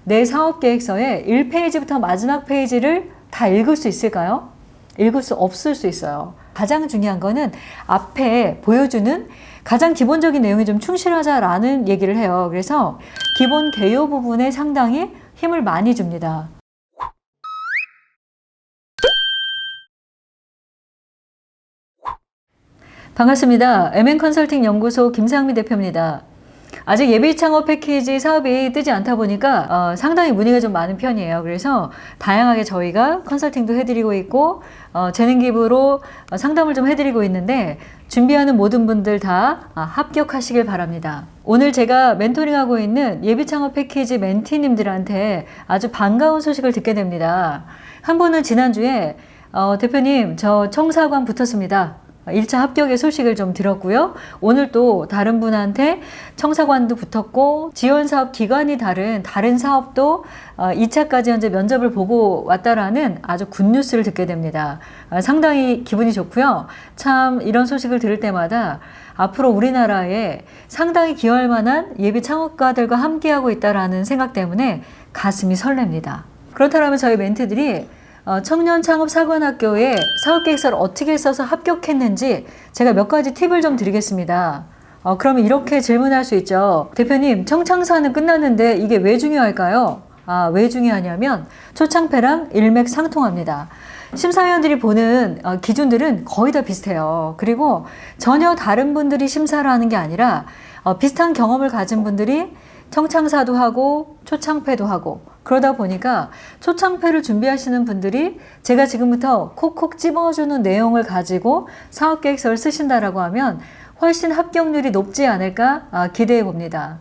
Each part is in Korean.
내 사업계획서의 1페이지부터 마지막 페이지를 다 읽을 수 있을까요? 읽을 수 없을 수 있어요. 가장 중요한 거는 앞에 보여주는 가장 기본적인 내용에 좀 충실하자라는 얘기를 해요. 그래서 기본 개요 부분에 상당히 힘을 많이 줍니다. 반갑습니다. MN컨설팅 연구소 김상미 대표입니다. 아직 예비 창업 패키지 사업이 뜨지 않다 보니까 상당히 문의가 좀 많은 편이에요. 그래서 다양하게 저희가 컨설팅도 해드리고 있고 재능 기부로 상담을 좀 해드리고 있는데 준비하는 모든 분들 다 합격하시길 바랍니다. 오늘 제가 멘토링하고 있는 예비 창업 패키지 멘티님들한테 아주 반가운 소식을 듣게 됩니다. 한 분은 지난주에 대표님 저 청사관 붙었습니다. 1차 합격의 소식을 좀 들었고요. 오늘 또 다른 분한테 청사관도 붙었고 지원사업 기관이 다른 사업도 2차까지 현재 면접을 보고 왔다라는 아주 굿뉴스를 듣게 됩니다. 상당히 기분이 좋고요. 참 이런 소식을 들을 때마다 앞으로 우리나라에 상당히 기여할 만한 예비 창업가들과 함께하고 있다라는 생각 때문에 가슴이 설렙니다. 그렇다면 저희 멘트들이 청년창업사관학교에 사업계획서를 어떻게 써서 합격했는지 제가 몇 가지 팁을 좀 드리겠습니다. 그러면 이렇게 질문할 수 있죠. 대표님, 청창사는 끝났는데 이게 왜 중요할까요? 왜 중요하냐면 초창패랑 일맥상통합니다. 심사위원들이 보는 기준들은 거의 다 비슷해요. 그리고 전혀 다른 분들이 심사를 하는 게 아니라 비슷한 경험을 가진 분들이 청창사도 하고 초창패도 하고 그러다 보니까 초창패를 준비하시는 분들이 제가 지금부터 콕콕 집어주는 내용을 가지고 사업계획서를 쓰신다라고 하면 훨씬 합격률이 높지 않을까 기대해 봅니다.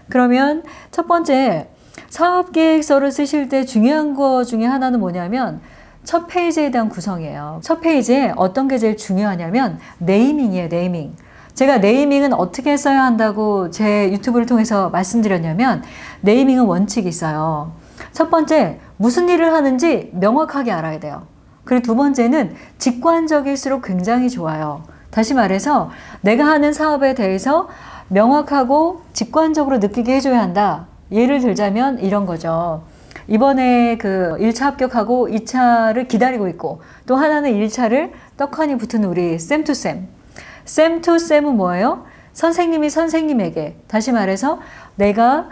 그러면 첫 번째 사업계획서를 쓰실 때 중요한 거 중에 하나는 뭐냐면 첫 페이지에 대한 구성이에요. 첫 페이지에 어떤 게 제일 중요하냐면 네이밍이에요. 네이밍. 제가 네이밍은 어떻게 써야 한다고 제 유튜브를 통해서 말씀드렸냐면 네이밍은 원칙이 있어요. 첫 번째, 무슨 일을 하는지 명확하게 알아야 돼요. 그리고 두 번째는 직관적일수록 굉장히 좋아요. 다시 말해서 내가 하는 사업에 대해서 명확하고 직관적으로 느끼게 해줘야 한다. 예를 들자면 이런 거죠. 이번에 1차 합격하고 2차를 기다리고 있고 또 하나는 1차를 떡하니 붙은 우리 쌤투쌤. 쌤투쌤은 뭐예요? 선생님이 선생님에게, 다시 말해서 내가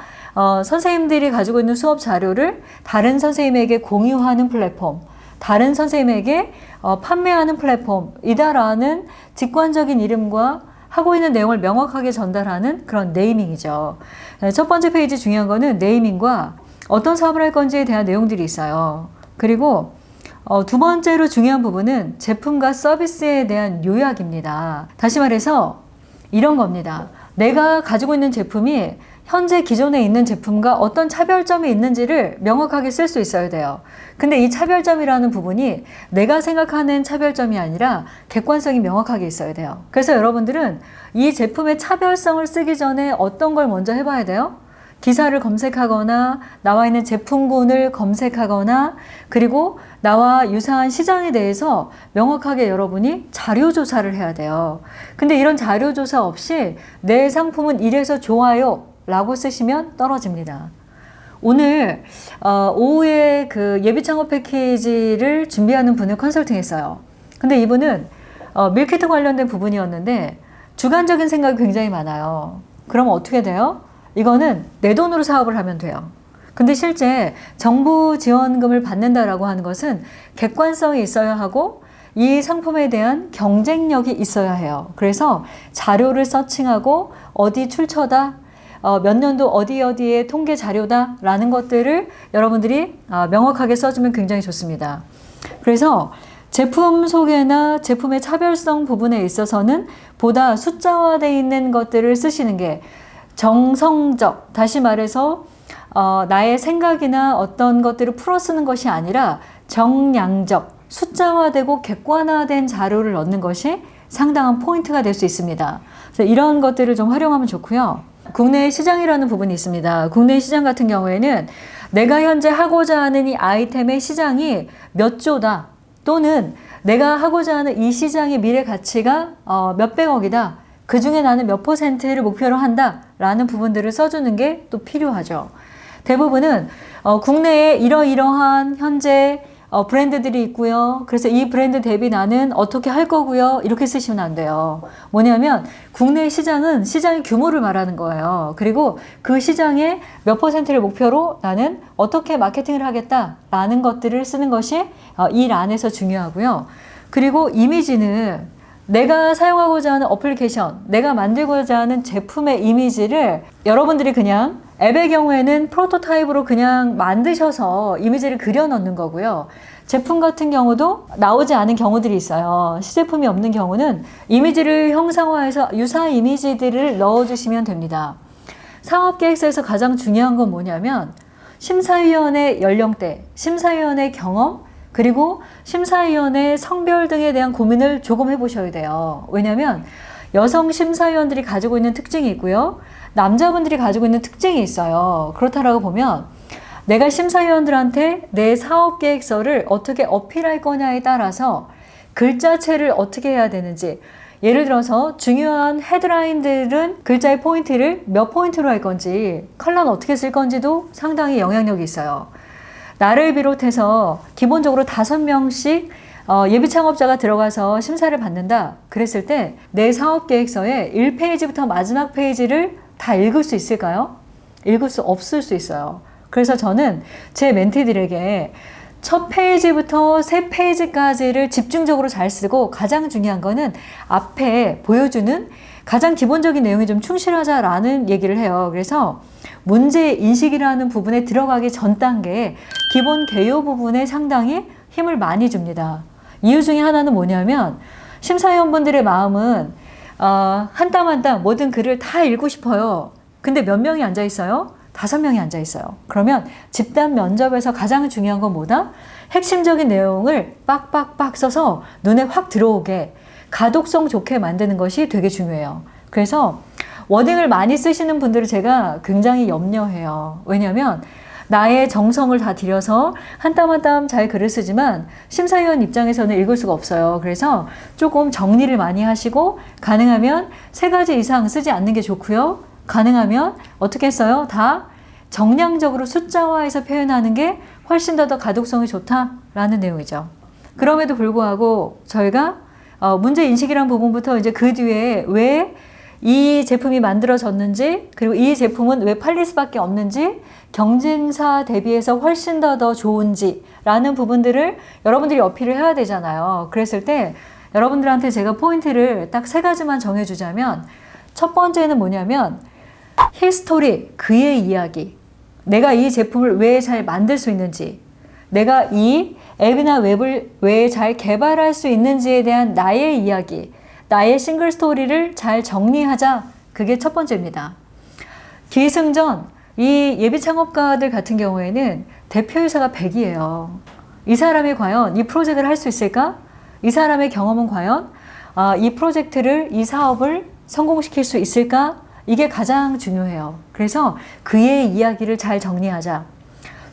선생님들이 가지고 있는 수업 자료를 다른 선생님에게 공유하는 플랫폼, 다른 선생님에게 판매하는 플랫폼이다라는 직관적인 이름과 하고 있는 내용을 명확하게 전달하는 그런 네이밍이죠. 첫 번째 페이지 중요한 거는 네이밍과 어떤 사업을 할 건지에 대한 내용들이 있어요. 그리고 두 번째로 중요한 부분은 제품과 서비스에 대한 요약입니다. 다시 말해서 이런 겁니다. 내가 가지고 있는 제품이 현재 기존에 있는 제품과 어떤 차별점이 있는지를 명확하게 쓸 수 있어야 돼요. 근데 이 차별점이라는 부분이 내가 생각하는 차별점이 아니라 객관성이 명확하게 있어야 돼요. 그래서 여러분들은 이 제품의 차별성을 쓰기 전에 어떤 걸 먼저 해봐야 돼요? 기사를 검색하거나 나와 있는 제품군을 검색하거나 그리고 나와 유사한 시장에 대해서 명확하게 여러분이 자료조사를 해야 돼요. 근데 이런 자료조사 없이 내 상품은 이래서 좋아요 라고 쓰시면 떨어집니다. 오늘 오후에 예비창업 패키지를 준비하는 분을 컨설팅했어요. 근데 이분은 밀키트 관련된 부분이었는데 주관적인 생각이 굉장히 많아요. 그러면 어떻게 돼요? 이거는 내 돈으로 사업을 하면 돼요. 근데 실제 정부 지원금을 받는다라고 하는 것은 객관성이 있어야 하고 이 상품에 대한 경쟁력이 있어야 해요. 그래서 자료를 서칭하고 어디 출처다, 몇 년도 어디에 통계 자료다 라는 것들을 여러분들이 명확하게 써주면 굉장히 좋습니다. 그래서 제품 소개나 제품의 차별성 부분에 있어서는 보다 숫자화되어 있는 것들을 쓰시는 게 정성적, 다시 말해서 나의 생각이나 어떤 것들을 풀어 쓰는 것이 아니라 정량적, 숫자화되고 객관화된 자료를 넣는 것이 상당한 포인트가 될 수 있습니다. 그래서 이런 것들을 좀 활용하면 좋고요. 국내 시장이라는 부분이 있습니다. 국내 시장 같은 경우에는 내가 현재 하고자 하는 이 아이템의 시장이 몇 조다, 또는 내가 하고자 하는 이 시장의 미래 가치가 몇백억이다. 그 중에 나는 몇 %를 목표로 한다 라는 부분들을 써주는 게 또 필요하죠. 대부분은 국내에 이러이러한 현재 브랜드들이 있고요. 그래서 이 브랜드 대비 나는 어떻게 할 거고요. 이렇게 쓰시면 안 돼요. 뭐냐면 국내 시장은 시장의 규모를 말하는 거예요. 그리고 그 시장의 몇 퍼센트를 목표로 나는 어떻게 마케팅을 하겠다라는 것들을 쓰는 것이 이 란에서 중요하고요. 그리고 이미지는 내가 사용하고자 하는 어플리케이션, 내가 만들고자 하는 제품의 이미지를 여러분들이 그냥 앱의 경우에는 프로토타입으로 그냥 만드셔서 이미지를 그려 넣는 거고요. 제품 같은 경우도 나오지 않은 경우들이 있어요. 시제품이 없는 경우는 이미지를 형상화해서 유사 이미지들을 넣어주시면 됩니다. 사업계획서에서 가장 중요한 건 뭐냐면 심사위원의 연령대, 심사위원의 경험, 그리고 심사위원의 성별 등에 대한 고민을 조금 해보셔야 돼요. 왜냐하면 여성 심사위원들이 가지고 있는 특징이 있고요. 남자분들이 가지고 있는 특징이 있어요. 그렇다라고 보면 내가 심사위원들한테 내 사업계획서를 어떻게 어필할 거냐에 따라서 글자체를 어떻게 해야 되는지, 예를 들어서 중요한 헤드라인들은 글자의 포인트를 몇 포인트로 할 건지, 컬러는 어떻게 쓸 건지도 상당히 영향력이 있어요. 나를 비롯해서 기본적으로 5명씩 예비 창업자가 들어가서 심사를 받는다 그랬을 때 내 사업계획서의 1페이지부터 마지막 페이지를 다 읽을 수 있을까요? 읽을 수 없을 수 있어요. 그래서 저는 제 멘티들에게 첫 페이지부터 3페이지까지를 집중적으로 잘 쓰고, 가장 중요한 거는 앞에 보여주는 가장 기본적인 내용에 좀 충실하자라는 얘기를 해요. 그래서 문제인식이라는 부분에 들어가기 전 단계에 기본 개요 부분에 상당히 힘을 많이 줍니다. 이유 중에 하나는 뭐냐면 심사위원분들의 마음은 한 땀 한 땀 모든 글을 다 읽고 싶어요. 근데 몇 명이 앉아 있어요? 5명이 앉아 있어요. 그러면 집단 면접에서 가장 중요한 건 뭐다? 핵심적인 내용을 빡빡빡 써서 눈에 확 들어오게 가독성 좋게 만드는 것이 되게 중요해요. 그래서 워딩을 많이 쓰시는 분들을 제가 굉장히 염려해요. 왜냐하면 나의 정성을 다 들여서 한 땀 한 땀 잘 글을 쓰지만 심사위원 입장에서는 읽을 수가 없어요. 그래서 조금 정리를 많이 하시고, 가능하면 3가지 이상 쓰지 않는 게 좋고요. 가능하면 어떻게 써요? 다 정량적으로 숫자화해서 표현하는 게 훨씬 더 가독성이 좋다라는 내용이죠. 그럼에도 불구하고 저희가 문제인식이라는 부분부터 이제 그 뒤에 왜 이 제품이 만들어졌는지, 그리고 이 제품은 왜 팔릴 수밖에 없는지, 경쟁사 대비해서 훨씬 더 좋은지 라는 부분들을 여러분들이 어필을 해야 되잖아요. 그랬을 때 여러분들한테 제가 포인트를 딱 3가지만 정해주자면, 첫 번째는 뭐냐면 히스토리, 그의 이야기, 내가 이 제품을 왜 잘 만들 수 있는지, 내가 이 앱이나 웹을 왜 잘 개발할 수 있는지에 대한 나의 이야기, 나의 싱글 스토리를 잘 정리하자. 그게 첫 번째입니다. 기승전, 이 예비 창업가들 같은 경우에는 대표이사가 100이에요. 이 사람이 과연 이 프로젝트를 할 수 있을까? 이 사람의 경험은 과연 이 프로젝트를, 이 사업을 성공시킬 수 있을까? 이게 가장 중요해요. 그래서 그의 이야기를 잘 정리하자.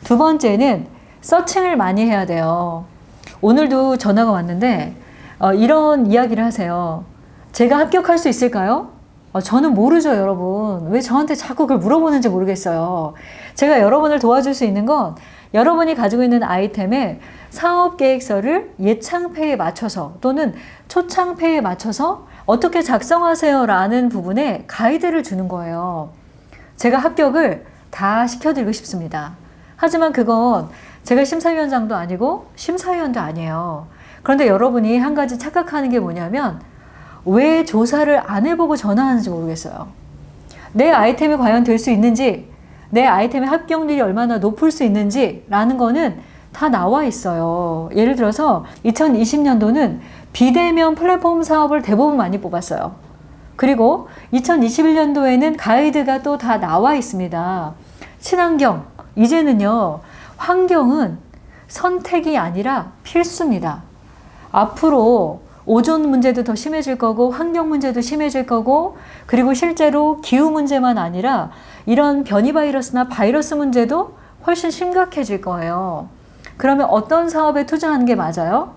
두 번째는 서칭을 많이 해야 돼요. 오늘도 전화가 왔는데 이런 이야기를 하세요. 제가 합격할 수 있을까요? 저는 모르죠, 여러분. 왜 저한테 자꾸 그걸 물어보는지 모르겠어요. 제가 여러분을 도와줄 수 있는 건 여러분이 가지고 있는 아이템의 사업계획서를 예창패에 맞춰서 또는 초창패에 맞춰서 어떻게 작성하세요 라는 부분에 가이드를 주는 거예요. 제가 합격을 다 시켜드리고 싶습니다. 하지만 그건 제가 심사위원장도 아니고 심사위원도 아니에요. 그런데 여러분이 한 가지 착각하는 게 뭐냐면 왜 조사를 안 해보고 전화하는지 모르겠어요. 내 아이템이 과연 될 수 있는지, 내 아이템의 합격률이 얼마나 높을 수 있는지 라는 거는 다 나와 있어요. 예를 들어서 2020년도는 비대면 플랫폼 사업을 대부분 많이 뽑았어요. 그리고 2021년도에는 가이드가 또 다 나와 있습니다. 친환경, 이제는요, 환경은 선택이 아니라 필수입니다. 앞으로 오존 문제도 더 심해질 거고, 환경 문제도 심해질 거고, 그리고 실제로 기후 문제만 아니라 이런 변이 바이러스나 바이러스 문제도 훨씬 심각해질 거예요. 그러면 어떤 사업에 투자하는 게 맞아요?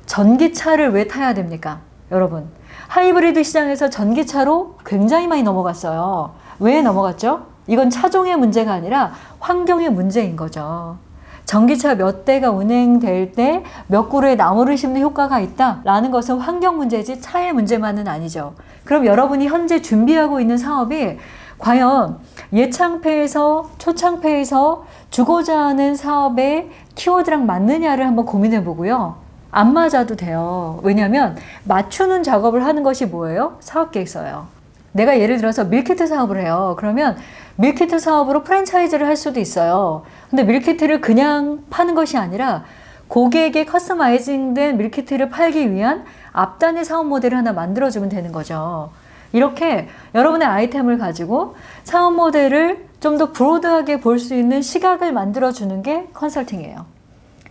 전기차를 왜 타야 됩니까? 여러분, 하이브리드 시장에서 전기차로 굉장히 많이 넘어갔어요. 왜 넘어갔죠? 이건 차종의 문제가 아니라 환경의 문제인 거죠. 전기차 몇 대가 운행될 때 몇 그루의 나무를 심는 효과가 있다라는 것은 환경 문제지 차의 문제만은 아니죠. 그럼 여러분이 현재 준비하고 있는 사업이 과연 예창폐에서 초창폐에서 주고자 하는 사업의 키워드랑 맞느냐를 한번 고민해 보고요. 안 맞아도 돼요. 왜냐하면 맞추는 작업을 하는 것이 뭐예요? 사업계획서예요. 내가 예를 들어서 밀키트 사업을 해요. 그러면 밀키트 사업으로 프랜차이즈를 할 수도 있어요. 근데 밀키트를 그냥 파는 것이 아니라 고객에게 커스터마이징된 밀키트를 팔기 위한 앞단의 사업 모델을 하나 만들어주면 되는 거죠. 이렇게 여러분의 아이템을 가지고 사업 모델을 좀 더 브로드하게 볼 수 있는 시각을 만들어주는 게 컨설팅이에요.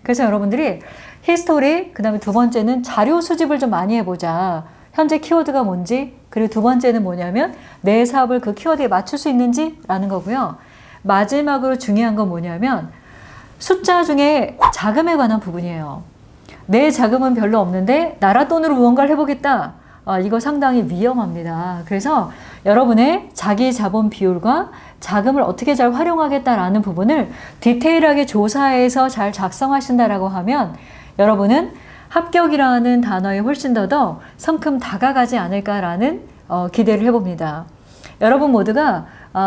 그래서 여러분들이 히스토리, 그 다음에 두 번째는 자료 수집을 좀 많이 해보자. 현재 키워드가 뭔지, 그리고 두 번째는 뭐냐면 내 사업을 그 키워드에 맞출 수 있는지라는 거고요. 마지막으로 중요한 건 뭐냐면 숫자 중에 자금에 관한 부분이에요. 내 자금은 별로 없는데 나라 돈으로 무언가를 해보겠다. 이거 상당히 위험합니다. 그래서 여러분의 자기 자본 비율과 자금을 어떻게 잘 활용하겠다라는 부분을 디테일하게 조사해서 잘 작성하신다라고 하면 여러분은 합격이라는 단어에 훨씬 더 성큼 다가가지 않을까라는 기대를 해봅니다. 여러분 모두가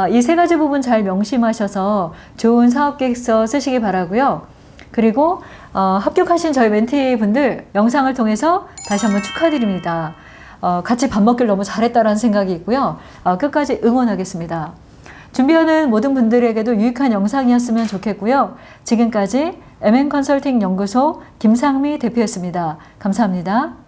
이 세 가지 부분 잘 명심하셔서 좋은 사업계획서 쓰시기 바라고요. 그리고 합격하신 저희 멘티분들 영상을 통해서 다시 한번 축하드립니다. 같이 밥 먹기를 너무 잘했다라는 생각이 있고요. 끝까지 응원하겠습니다. 준비하는 모든 분들에게도 유익한 영상이었으면 좋겠고요. 지금까지 MN컨설팅 연구소 김상미 대표였습니다. 감사합니다.